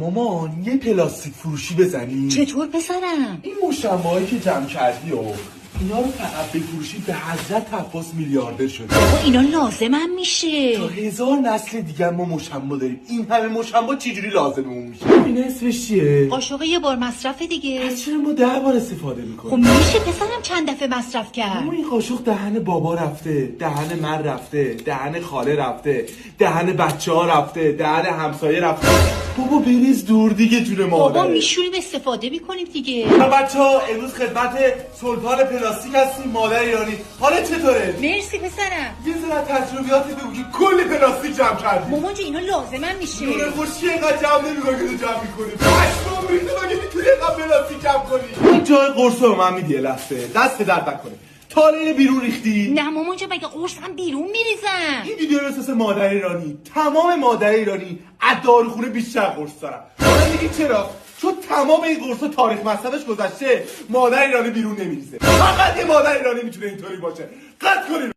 مامان یه پلاستیک فروشی بزنی؟ چطور پسرم؟ این مشمعایی که جمع کردی و اینا رو فقط بفروشی به حضرت عباس میلیاردر شده. بابا اینا لازمم میشه. تا 1000 نسل دیگه ما مشمع داریم. این همه مشمع چجوری لازممون میشه؟ این اسمش چیه؟ قاشق یه بار مصرف دیگه. پس چرا ما 10 بار استفاده خب میکنیم؟ میشه پسرم چند دفعه مصرف کرد. اما این قاشق دهن بابا رفته، دهن من رفته، دهن خاله رفته، دهن بچه ها رفته، دهن همسایه رفته. بابا بریز دور دیگه جون مادره. بابا میشوریم استفاده میکنیم دیگه. بچه ها امروز خدمت سلطان پلاستیک هستیم، مادر ایرانی. حالا چطوره؟ مرسی پسرم. یه ذره از تجربیاتی بگو که کلی پلاستیک جمع کردی. مامان جون اینا لازمم میشه. نور خوشی اینقدر جمع نمی‌کنی که تو جمع می‌کنی. پشمام ریخته مگه می‌تونی اینقدر پلاستیک جمع کنی؟ این جای قرص رو من میدی لحظه. دست درد نکنه. تاله بیرون ریختی؟ نه مامان جون مگه قرص هم بیرون میریزم. این ویدیو رو اساس مادر ایرانی. تمام مادر ایرانی از داروخونه بیشتر قرص دارن. حالا میگی چرا؟ چون تمام این قرص تاریخ مصرفش گذشته. مادر ایرانی بیرون نمیریزه. فقط یه مادر ایرانی میتونه اینطوری باشه. قطع کنین.